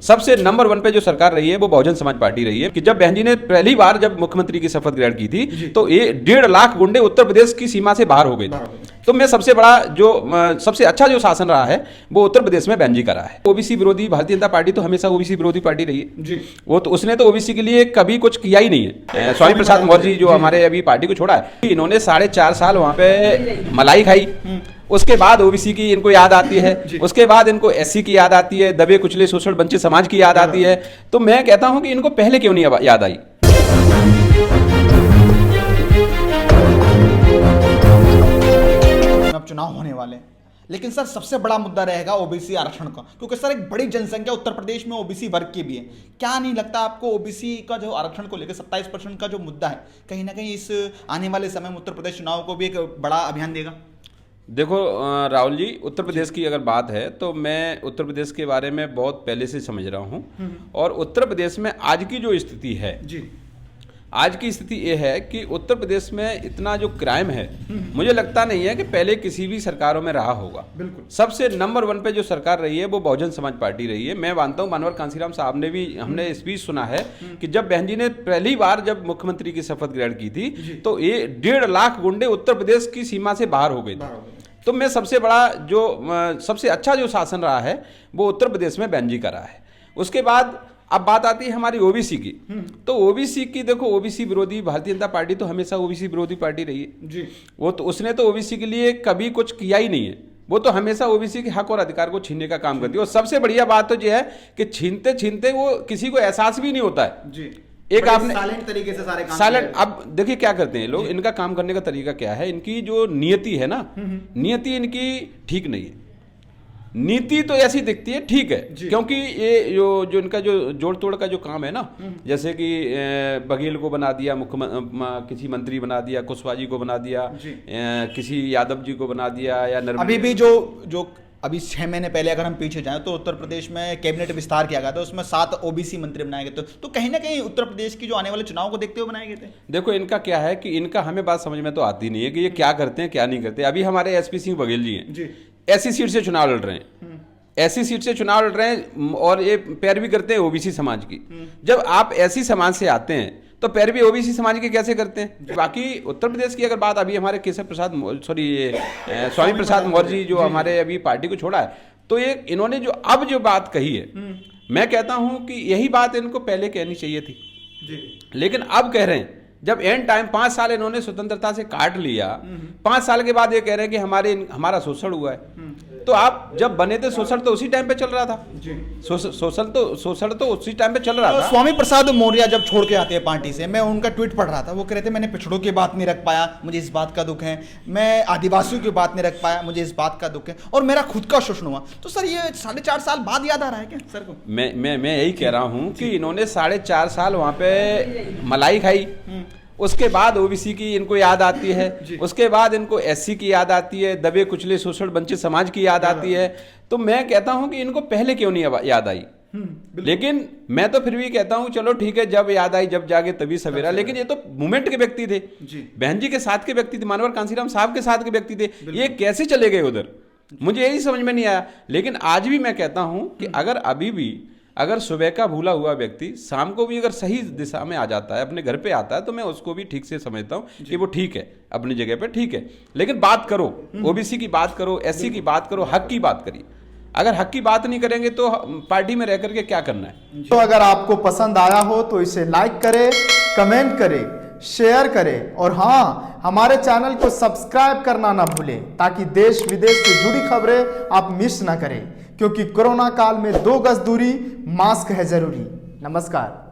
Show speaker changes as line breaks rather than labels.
सबसे नंबर 1 पे जो सरकार रही है वो बहुजन समाज पार्टी रही है। कि जब बहन जी ने पहली बार जब मुख्यमंत्री की शपथ ग्रहण की थी तो ये 1.5 लाख गुंडे उत्तर प्रदेश की सीमा से बाहर हो गए थे। तो मैं सबसे बड़ा जो सबसे अच्छा जो शासन रहा है वो उत्तर प्रदेश में बहन जी का रहा है। ओबीसी विरोधी भारतीय जनता पार्टी तो हमेशा ओबीसी विरोधी पार्टी रही है जी। वो तो उसने तो ओबीसी के लिए कभी कुछ किया ही नहीं है। स्वामी प्रसाद मौर्य जो हमारे अभी पार्टी को छोड़ा है, इन्होंने 4.5 साल वहां पे मलाई खाई। उसके बाद ओबीसी की इनको याद आती है, उसके बाद इनको एससी की याद आती है, दबे कुचले शोषण वंचित समाज की याद आती है। तो मैं कहता हूं कि इनको पहले क्यों नहीं याद आई।
अब चुनाव होने वाले हैं, लेकिन सर सबसे बड़ा मुद्दा रहेगा ओबीसी आरक्षण का, क्योंकि सर एक बड़ी जनसंख्या उत्तर प्रदेश में ओबीसी वर्ग की भी है। क्या नहीं लगता आपको ओबीसी का जो आरक्षण को लेकर 27% का जो मुद्दा है, कहीं ना कहीं इस आने वाले समय में उत्तर प्रदेश चुनाव को भी एक बड़ा अभियान देगा?
देखो राहुल जी, उत्तर प्रदेश की अगर बात है तो मैं उत्तर प्रदेश के बारे में बहुत पहले से समझ रहा हूँ। और उत्तर प्रदेश में आज की जो स्थिति है जी, आज की स्थिति ये है कि उत्तर प्रदेश में इतना जो क्राइम है, मुझे लगता नहीं है कि पहले किसी भी सरकारों में रहा होगा। बिल्कुल सबसे नंबर 1 पे जो सरकार रही है वो बहुजन समाज पार्टी रही है। मैं मानता हूँ मानवर कांसीराम साहब ने भी, हमने स्पीच सुना है कि जब बहन जी ने पहली बार जब मुख्यमंत्री की शपथ ग्रहण की थी तो ये 1.5 लाख गुंडे उत्तर प्रदेश की सीमा से बाहर हो गए थे। तो मैं सबसे बड़ा जो सबसे अच्छा जो शासन रहा है वो उत्तर प्रदेश में बहन जी का रहा है। उसके बाद अब बात आती है हमारी ओबीसी की। तो ओबीसी की देखो, ओबीसी विरोधी भारतीय जनता पार्टी तो हमेशा ओबीसी विरोधी पार्टी रही है जी। वो तो उसने तो ओबीसी के लिए कभी कुछ किया ही नहीं है। वो तो हमेशा ओबीसी के हक और अधिकार को छीनने का काम करती है। और सबसे बढ़िया बात तो यह है कि छीनते छीनते वो किसी को एहसास भी नहीं होता है जी। एक आपने
साइलेंट तरीके से सारे काम
साइलेंट। अब देखिए क्या करते हैं लोग, इनका काम करने का तरीका क्या है, इनकी जो नियति है ना, नियति इनकी ठीक नहीं है। नीति तो ऐसी दिखती है ठीक है, क्योंकि ये जो इनका जो जोड़ तोड़ का जो काम है ना, जैसे कि बघेल को बना दिया किसी मंत्री बना दिया, कुशवाहा जी को बना दिया, किसी यादव जी को बना दिया, या
अभी भी जो अभी 6 महीने पहले अगर हम पीछे जाएं तो उत्तर प्रदेश में कैबिनेट विस्तार किया गया था, उसमें 7 ओबीसी मंत्री बनाए गए थे। तो कहीं ना कहीं उत्तर प्रदेश की जो आने वाले चुनाव को देखते हुए बनाए गए थे।
देखो इनका क्या है कि इनका हमें बात समझ में तो आती नहीं है कि ये क्या करते हैं क्या नहीं करते। अभी हमारे एसपी सिंह बघेल जी हैं, ऐसी सीट से चुनाव लड़ रहे हैं, ऐसी सीट से चुनाव लड़ रहे हैं और ये पैरवी करते हैं ओबीसी समाज की। जब आप ऐसी समाज से आते हैं तो पैरवी ओबीसी समाज के कैसे करते हैं। बाकी उत्तर प्रदेश की अगर बात, अभी हमारे स्वामी प्रसाद मौर्य जी जो हमारे अभी पार्टी को छोड़ा है, तो ये इन्होंने जो बात कही है, मैं कहता हूं कि यही बात इनको पहले कहनी चाहिए थी जी। लेकिन अब कह रहे हैं, जब एंड टाइम 5 साल इन्होंने स्वतंत्रता से काट लिया, 5 साल के बाद ये कह रहे हैं कि हमारा शोषण हुआ है। तो आप जब बने थे, शोषण तो उसी टाइम पे चल रहा था जी। शोषण तो उसी टाइम पे चल रहा था।
स्वामी प्रसाद मौर्य जब छोड़ के आते हैं पार्टी से, मैं उनका ट्वीट पढ़ रहा था, वो कह रहे थे मैंने पिछड़ों की बात नहीं रख पाया, मुझे इस बात का दुख है, मैं आदिवासियों की बात नहीं रख पाया, मुझे इस बात का दुख है, और मेरा खुद का शोषण हुआ। तो सर ये 4.5 साल बाद याद आ रहा है क्या सर को?
मैं यही कह रहा हूँ कि इन्होंने 4.5 साल वहां पे मलाई खाई। उसके बाद ओबीसी की इनको याद आती है, उसके बाद इनको एससी की याद आती है, दबे कुचले शोषण वंचित समाज की याद आती है। तो मैं कहता हूं कि इनको पहले क्यों नहीं याद आई। लेकिन मैं तो फिर भी कहता हूं चलो ठीक है, जब याद आई जब जागे तभी सवेरा। लेकिन ये तो मूवमेंट के व्यक्ति थे, बहन जी के साथ के व्यक्ति थे, मानवर कांसीराम साहब के साथ के व्यक्ति थे। ये कैसे चले गए उधर, मुझे यही समझ में नहीं आया। लेकिन आज भी मैं कहता हूं कि अगर सुबह का भूला हुआ व्यक्ति शाम को भी अगर सही दिशा में आ जाता है, अपने घर पे आता है, तो मैं उसको भी ठीक से समझता हूँ कि वो ठीक है, अपनी जगह पे ठीक है। लेकिन बात करो, ओबीसी की बात करो, एससी की बात करो, हक की बात करिए। अगर हक की बात नहीं करेंगे तो पार्टी में रह करके क्या करना है।
तो अगर आपको पसंद आया हो तो इसे लाइक करें, कमेंट करें, शेयर करें, और हाँ, हमारे चैनल को सब्सक्राइब करना ना भूलें, ताकि देश विदेश से जुड़ी खबरें आप मिस ना करें। क्योंकि कोरोना काल में 2 गज दूरी, मास्क है जरूरी। नमस्कार।